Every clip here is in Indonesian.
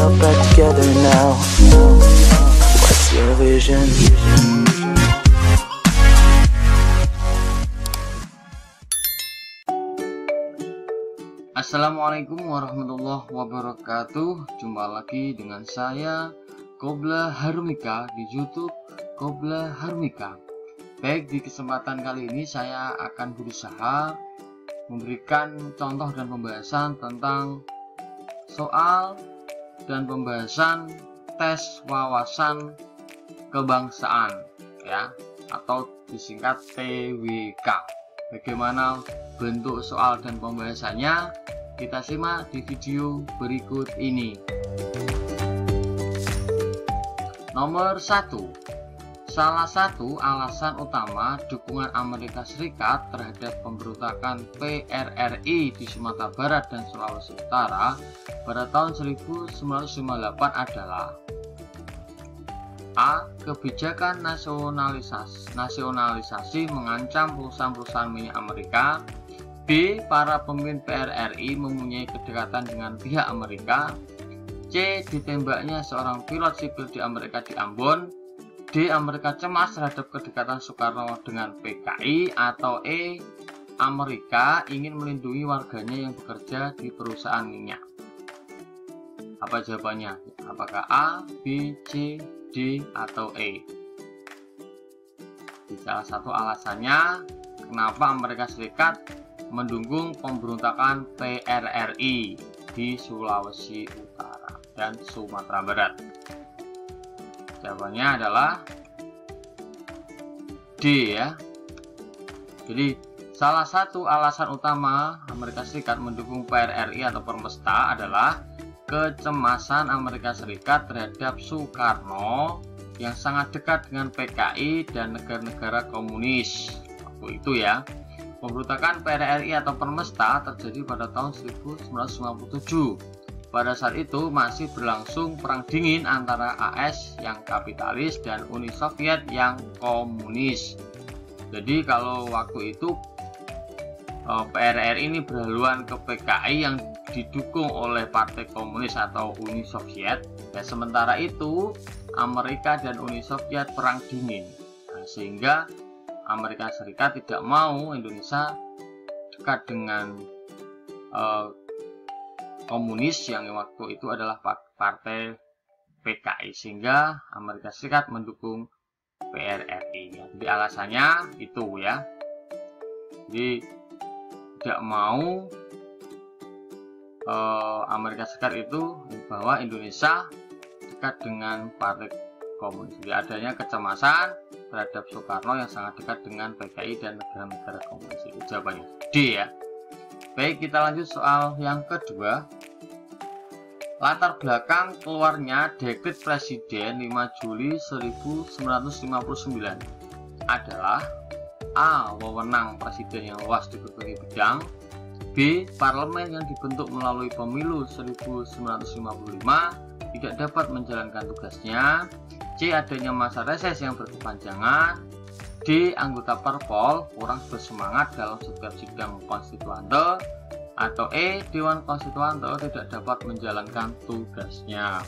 are back together now. What's your vision? Assalamualaikum warahmatullahi wabarakatuh. Jumpa lagi dengan saya Qobla Harumika di YouTube Qobla Harumika. Baik, di kesempatan kali ini saya akan berusaha memberikan contoh dan pembahasan tentang soal dan pembahasan tes wawasan kebangsaan ya, atau disingkat TWK. Bagaimana bentuk soal dan pembahasannya, kita simak di video berikut ini. Nomor 1. Salah satu alasan utama dukungan Amerika Serikat terhadap pemberontakan PRRI di Sumatera Barat dan Sulawesi Utara pada tahun 1958 adalah: A. Kebijakan nasionalisasi mengancam perusahaan-perusahaan minyak Amerika. B. Para pemimpin PRRI mempunyai kedekatan dengan pihak Amerika. C. Ditembaknya seorang pilot sipil di Amerika di Ambon. D. Amerika cemas terhadap kedekatan Soekarno dengan PKI. Atau E. Amerika ingin melindungi warganya yang bekerja di perusahaan minyak. Apa jawabannya? Apakah A, B, C, D, atau E? Di salah satu alasannya kenapa Amerika Serikat mendukung pemberontakan PRRI di Sulawesi Utara dan Sumatera Barat. Jawabannya adalah D ya. Jadi salah satu alasan utama Amerika Serikat mendukung PRRI atau Permesta adalah kecemasan Amerika Serikat terhadap Soekarno yang sangat dekat dengan PKI dan negara-negara komunis waktu itu ya. Pemberontakan PRRI atau Permesta terjadi pada tahun 1957. Pada saat itu masih berlangsung perang dingin antara AS yang kapitalis dan Uni Soviet yang komunis. Jadi kalau waktu itu PRRI ini berhaluan ke PKI yang didukung oleh Partai Komunis atau Uni Soviet ya, sementara itu Amerika dan Uni Soviet perang dingin. Nah, sehingga Amerika Serikat tidak mau Indonesia dekat dengan komunis yang waktu itu adalah Partai PKI, sehingga Amerika Serikat mendukung PRRI ya. Jadi alasannya itu ya, jadi tidak mau Amerika Serikat itu bahwa Indonesia dekat dengan Partai Komunis. Jadi adanya kecemasan terhadap Soekarno yang sangat dekat dengan PKI dan negara-negara komunis. Itu jawabannya D ya. Baik, kita lanjut soal yang kedua. Latar belakang keluarnya Dekret Presiden 5 Juli 1959 adalah: A. Wewenang Presiden yang luas di berbagai bidang. B. Parlemen yang dibentuk melalui pemilu 1955 tidak dapat menjalankan tugasnya. C. Adanya masa reses yang berkepanjangan. D. Anggota Parpol kurang bersemangat dalam setiap sidang konstituante. Atau E. Dewan Konstituante tidak dapat menjalankan tugasnya.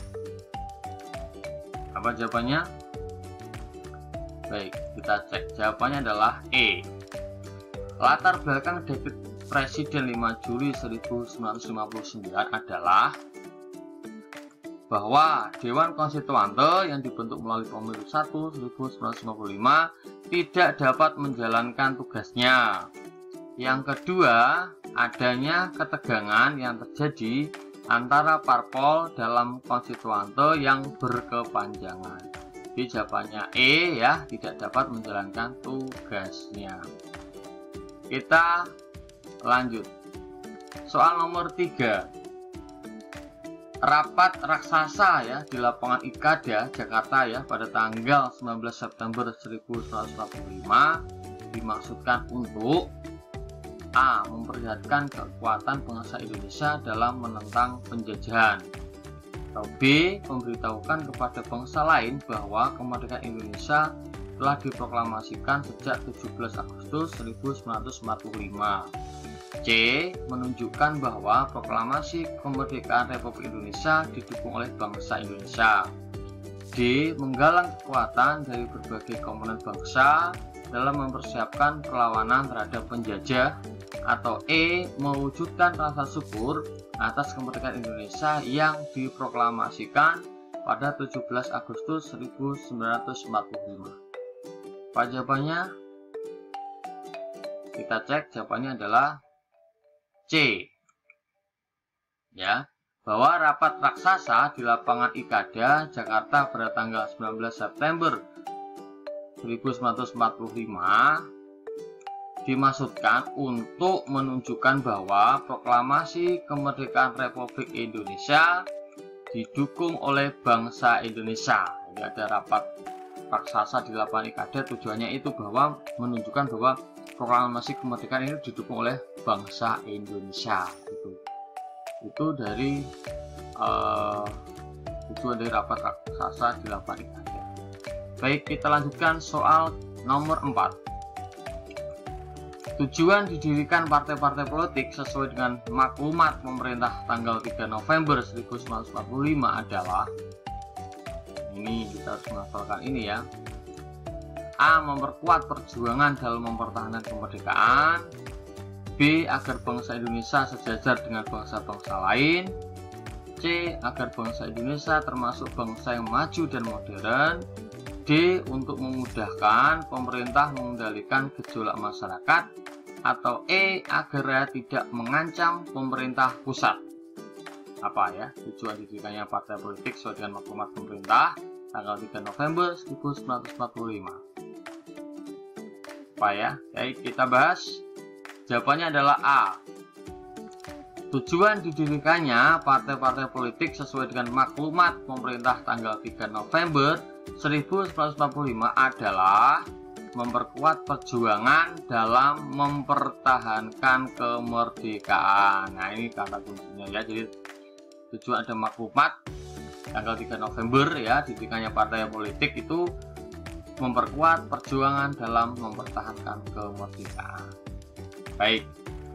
Apa jawabannya? Baik, kita cek. Jawabannya adalah E. Latar belakang Dekret Presiden 5 Juli 1959 adalah bahwa Dewan Konstituante yang dibentuk melalui pemilu 1 1955 tidak dapat menjalankan tugasnya. Yang kedua, adanya ketegangan yang terjadi antara parpol dalam konstituante yang berkepanjangan. Jadi jawabannya E ya, tidak dapat menjalankan tugasnya. Kita lanjut. Soal nomor 3. Rapat raksasa ya di lapangan Ikada, Jakarta ya pada tanggal 19 September 1945 dimaksudkan untuk: A. Memperlihatkan kekuatan bangsa Indonesia dalam menentang penjajahan. Atau B. Memberitahukan kepada bangsa lain bahwa kemerdekaan Indonesia telah diproklamasikan sejak 17 Agustus 1945. C. Menunjukkan bahwa proklamasi kemerdekaan Republik Indonesia didukung oleh bangsa Indonesia. D. Menggalang kekuatan dari berbagai komponen bangsa dalam mempersiapkan perlawanan terhadap penjajah. Atau E. Mewujudkan rasa syukur atas kemerdekaan Indonesia yang diproklamasikan pada 17 Agustus 1945. Apa jawabannya? Kita cek, jawabannya adalah C. Ya, bahwa rapat raksasa di lapangan Ikada, Jakarta pada tanggal 19 September 1945 dimaksudkan untuk menunjukkan bahwa proklamasi kemerdekaan Republik Indonesia didukung oleh bangsa Indonesia. Jadi ada rapat raksasa di lapangan Ikada, tujuannya itu bahwa menunjukkan bahwa proklamasi kemerdekaan ini didukung oleh bangsa Indonesia. Itu dari tujuan dari rapat raksasa di lapangan Ikada. Baik, kita lanjutkan soal nomor 4. Tujuan didirikan partai-partai politik sesuai dengan maklumat pemerintah tanggal 3 November 1945 adalah, ini kita harus menghafalkan ini ya. A. Memperkuat perjuangan dalam mempertahankan kemerdekaan. B. Agar bangsa Indonesia sejajar dengan bangsa-bangsa lain. C. Agar bangsa Indonesia termasuk bangsa yang maju dan modern. D. Untuk memudahkan pemerintah mengendalikan gejolak masyarakat. Atau E. Agar tidak mengancam pemerintah pusat. Apa ya tujuan didirikannya partai politik sesuai dengan maklumat pemerintah tanggal 3 November 1945? Apa ya? Baik, kita bahas. Jawabannya adalah A. Tujuan didirikannya partai-partai politik sesuai dengan maklumat pemerintah tanggal 3 November 1945 adalah memperkuat perjuangan dalam mempertahankan kemerdekaan. Nah, ini kata kuncinya ya. Jadi tujuan ada maklumat tanggal 3 November ya, didirikannya partai politik itu memperkuat perjuangan dalam mempertahankan kemerdekaan. Baik,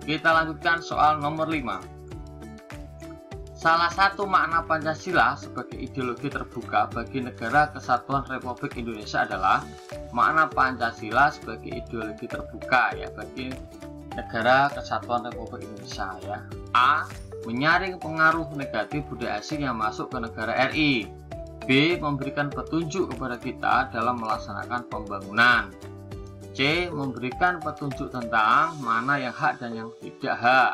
kita lanjutkan soal nomor 5. Salah satu makna Pancasila sebagai ideologi terbuka bagi negara kesatuan Republik Indonesia adalah makna Pancasila sebagai ideologi terbuka ya bagi negara kesatuan Republik Indonesia ya. A. Menyaring pengaruh negatif budaya asing yang masuk ke negara RI. B. Memberikan petunjuk kepada kita dalam melaksanakan pembangunan. C. Memberikan petunjuk tentang mana yang hak dan yang tidak hak.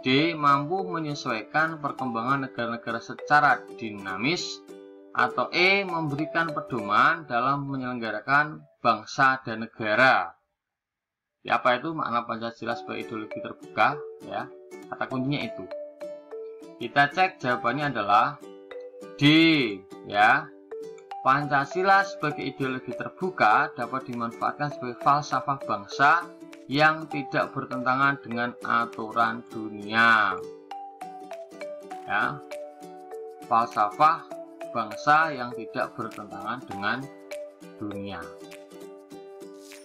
D. Mampu menyesuaikan perkembangan negara-negara secara dinamis. Atau E. Memberikan pedoman dalam menyelenggarakan bangsa dan negara. Ya, apa itu makna Pancasila sebagai ideologi terbuka ya? Kata kuncinya itu. Kita cek, jawabannya adalah D ya. Pancasila sebagai ideologi terbuka dapat dimanfaatkan sebagai falsafah bangsa yang tidak bertentangan dengan aturan dunia. Ya. Falsafah bangsa yang tidak bertentangan dengan dunia.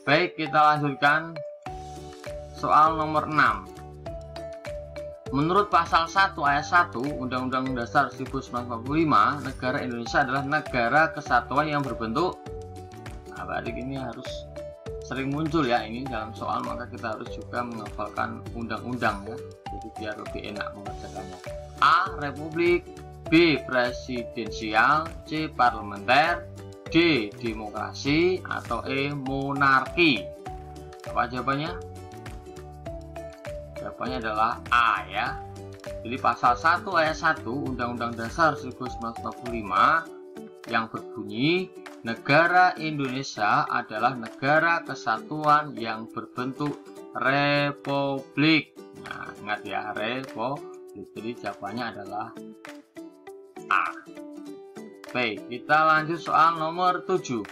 Baik, kita lanjutkan soal nomor 6. Menurut pasal 1 ayat 1 Undang-Undang Dasar 1945, negara Indonesia adalah negara kesatuan yang berbentuk. Nah, berarti ini harus sering muncul ya ini dalam soal, maka kita harus juga menghafalkan undang-undang ya. Jadi biar lebih enak mengerjakannya. A. Republik. B. Presidensial. C. Parlementer. D. Demokrasi. Atau E. Monarki. Apa jawabannya? Jawabannya adalah A ya. Jadi pasal 1 ayat 1 Undang-Undang Dasar 1945 yang berbunyi negara Indonesia adalah negara kesatuan yang berbentuk republik. Nah, ingat ya, republik. Jadi jawabannya adalah A. Baik, kita lanjut soal nomor 7.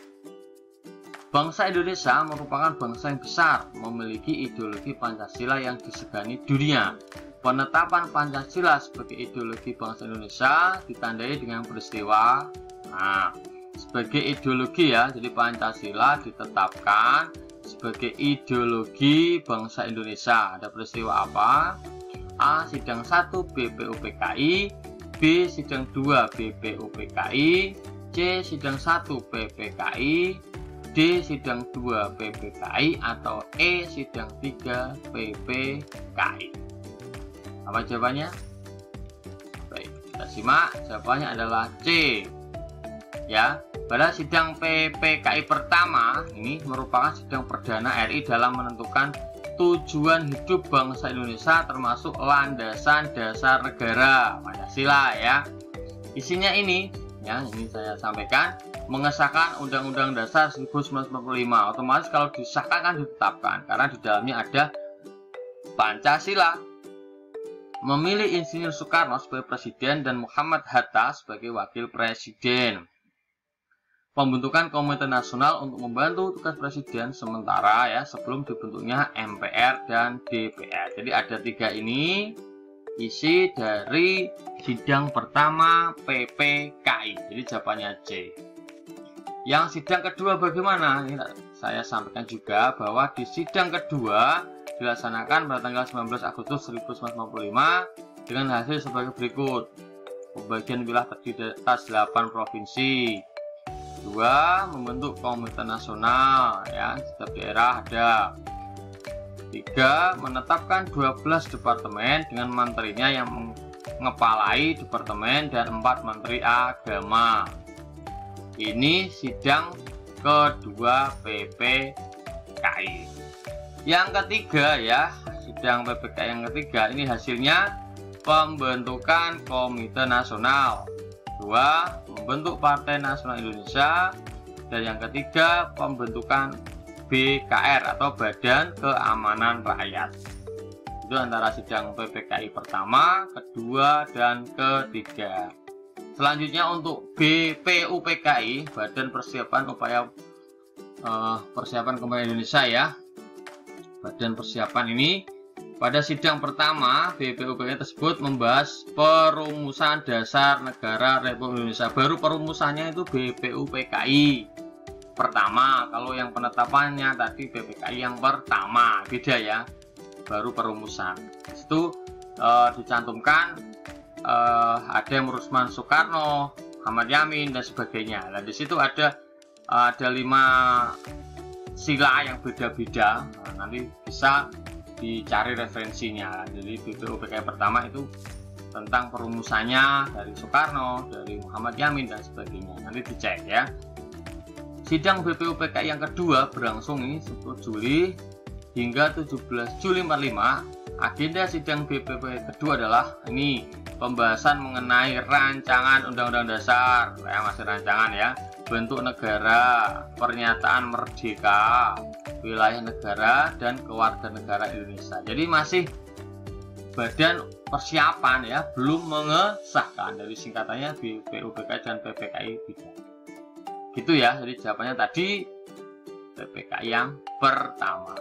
Bangsa Indonesia merupakan bangsa yang besar, memiliki ideologi Pancasila yang disegani dunia. Penetapan Pancasila sebagai ideologi bangsa Indonesia ditandai dengan peristiwa. Nah, sebagai ideologi ya, jadi Pancasila ditetapkan sebagai ideologi bangsa Indonesia. Ada peristiwa apa? A. Sidang 1 BPUPKI, B. Sidang 2 BPUPKI, C. Sidang 1 PPKI, D. Sidang 2 PPKI, atau E. Sidang 3 PPKI. Apa jawabannya? Baik, kita simak. Jawabannya adalah C. Ya, pada sidang PPKI pertama ini merupakan sidang perdana RI dalam menentukan tujuan hidup bangsa Indonesia termasuk landasan dasar negara Pancasila ya. Isinya ini ya, ini saya sampaikan, mengesahkan Undang-Undang Dasar 1945. Otomatis kalau disahkan kan ditetapkan karena di dalamnya ada Pancasila. Memilih Insinyur Soekarno sebagai presiden dan Muhammad Hatta sebagai wakil presiden. Pembentukan Komite Nasional untuk membantu tugas presiden sementara ya sebelum dibentuknya MPR dan DPR. Jadi ada 3 ini isi dari sidang pertama PPKI. Jadi jawabannya C. Yang sidang kedua bagaimana? Ini saya sampaikan juga bahwa di sidang kedua dilaksanakan pada tanggal 19 Agustus 1945 dengan hasil sebagai berikut. Pembagian wilayah terdiri atas 8 provinsi. 2. Membentuk Komite Nasional ya, setiap daerah ada. 3. Menetapkan 12 departemen dengan menterinya yang mengepalai departemen dan 4 menteri agama. Ini sidang kedua PPKI. Yang ketiga ya, sidang PPKI yang ketiga ini hasilnya pembentukan Komite Nasional. 2. Membentuk Partai Nasional Indonesia. Dan yang ketiga pembentukan BKR atau Badan Keamanan Rakyat. Itu antara sidang PPKI pertama, kedua, dan ketiga. Selanjutnya untuk BPUPKI, Badan Persiapan Upaya Persiapan Kembali Indonesia ya. Badan persiapan ini pada sidang pertama BPUPKI tersebut membahas perumusan dasar negara Republik Indonesia. Baru perumusannya itu BPUPKI pertama. Kalau yang penetapannya tadi BPKI yang pertama, beda ya. Baru perumusan. Di situ dicantumkan ada Rusman Soekarno, Ahmad Yamin dan sebagainya. Nah, di situ ada 5 sila yang beda-beda. Nah, nanti bisa dicari referensinya. Jadi BPUPKI pertama itu tentang perumusannya dari Soekarno, dari Muhammad Yamin dan sebagainya. Nanti dicek ya. Sidang BPUPKI yang kedua berlangsung ini 10 Juli hingga 17 Juli 45. Agenda sidang BPUPKI kedua adalah ini pembahasan mengenai rancangan Undang-Undang Dasar, ya masih rancangan ya, bentuk negara, pernyataan merdeka, wilayah negara, dan kewarganegaraan Indonesia. Jadi masih badan persiapan ya, belum mengesahkan. Dari singkatannya BPUPKI dan PPKI beda. Gitu ya, jadi jawabannya tadi PPKI yang pertama.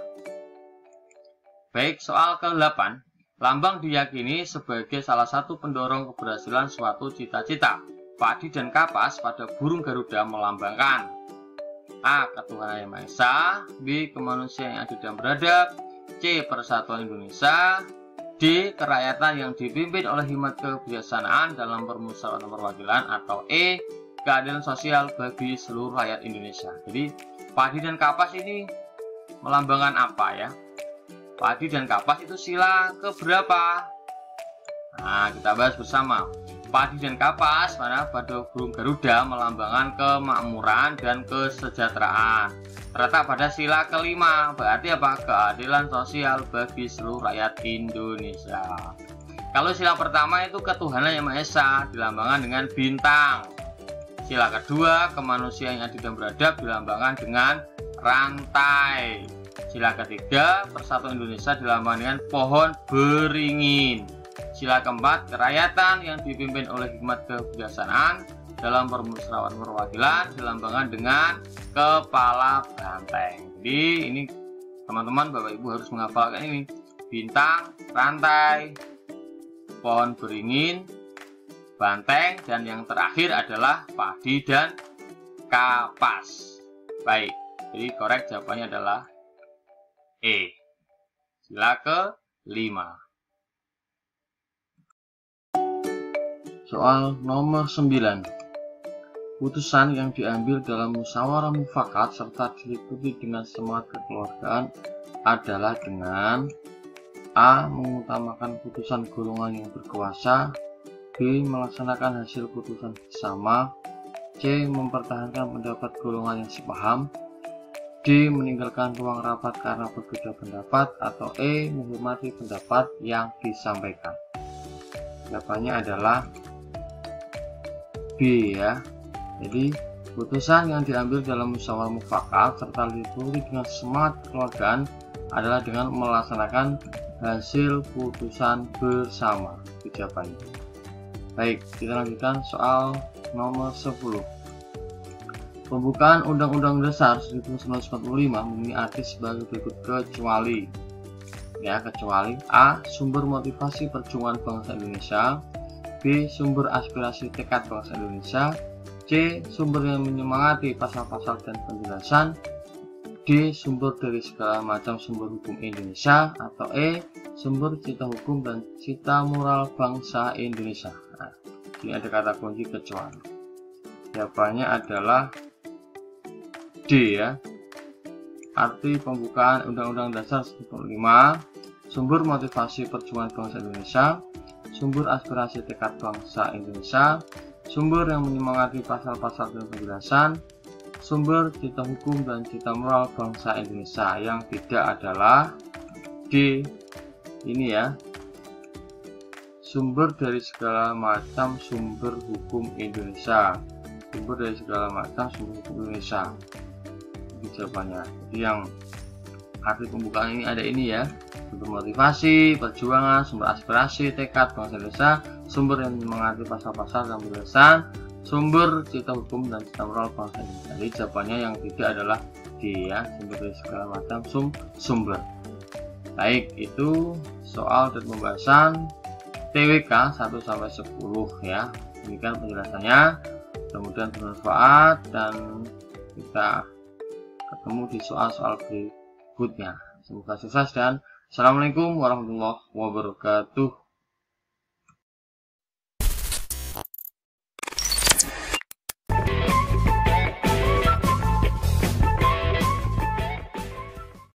Baik, soal ke-8. Lambang diyakini sebagai salah satu pendorong keberhasilan suatu cita-cita. Padi dan kapas pada burung Garuda melambangkan A. Ketuhanan Yang Maha Esa, B. Kemanusiaan yang adil dan beradab, C. Persatuan Indonesia, D. Kerakyatan yang dipimpin oleh hikmat kebijaksanaan dalam permusyawaratan perwakilan, atau E. Keadilan sosial bagi seluruh rakyat Indonesia. Jadi padi dan kapas ini melambangkan apa ya? Padi dan kapas itu sila keberapa? Nah, kita bahas bersama. Padi dan kapas pada burung Garuda melambangkan kemakmuran dan kesejahteraan. Terletak pada sila kelima, berarti apa? Keadilan sosial bagi seluruh rakyat Indonesia. Kalau sila pertama itu ketuhanan yang Maha Esa, dilambangkan dengan bintang. Sila kedua, kemanusiaan yang adil dan beradab, dilambangkan dengan rantai. Sila ketiga, Persatuan Indonesia, dilambangkan dengan pohon beringin. Sila keempat, kerakyatan yang dipimpin oleh hikmat kebijaksanaan dalam permusyawaratan perwakilan, dilambangkan dengan kepala banteng. Jadi ini teman-teman, Bapak Ibu harus menghafalkan ini: bintang, rantai, pohon beringin, banteng, dan yang terakhir adalah padi dan kapas. Baik, jadi korek jawabannya adalah E. Sila ke-5. Soal nomor 9. Putusan yang diambil dalam musyawarah mufakat serta diliputi dengan semangat kekeluargaan adalah dengan A. Mengutamakan putusan golongan yang berkuasa, B. Melaksanakan hasil putusan bersama, C. Mempertahankan pendapat golongan yang sepaham, D. Meninggalkan ruang rapat karena berbeda pendapat, atau E. Menghormati pendapat yang disampaikan. Jawabannya adalah B ya. Jadi putusan yang diambil dalam musyawarah mufakat serta diliputi dengan semangat kekeluargaan adalah dengan melaksanakan hasil putusan bersama. Itu jawabannya. Baik, kita lanjutkan soal nomor 10. Pembukaan Undang-Undang Dasar 1945 mempunyai arti sebagai berikut kecuali kecuali A. Sumber motivasi perjuangan bangsa Indonesia, B. Sumber aspirasi tekad bangsa Indonesia, C. Sumber yang menyemangati pasal-pasal dan penjelasan, D. Sumber dari segala macam sumber hukum Indonesia, atau E. Sumber cita hukum dan cita moral bangsa Indonesia. Nah, ini ada kata kunci kecuali. Jawabannya adalah D ya. Arti pembukaan Undang-Undang Dasar 1945, sumber motivasi perjuangan bangsa Indonesia, sumber aspirasi tekad bangsa Indonesia, sumber yang menyemangati pasal-pasal dan penjelasan, sumber cita hukum dan cita moral bangsa Indonesia. Yang tidak adalah D ini ya, sumber dari segala macam sumber hukum Indonesia, sumber dari segala macam sumber hukum Indonesia. Itu jawabannya. Jadi yang arti pembukaan ini ada ini ya, sumber motivasi perjuangan, sumber aspirasi tekad bangsa Indonesia, sumber yang menyemangati pasal-pasal dan penjelasan, sumber cita hukum dan cita moral bangsa Indonesia. Jadi jawabannya yang tidak adalah D ya, sumber dari segala macam sumber. Baik, itu soal dan pembahasan TWK 1-10 ya. Demikian penjelasannya, mudah-mudahan bermanfaat dan kita ketemu di soal-soal berikutnya. Semoga sukses dan Assalamualaikum warahmatullahi wabarakatuh.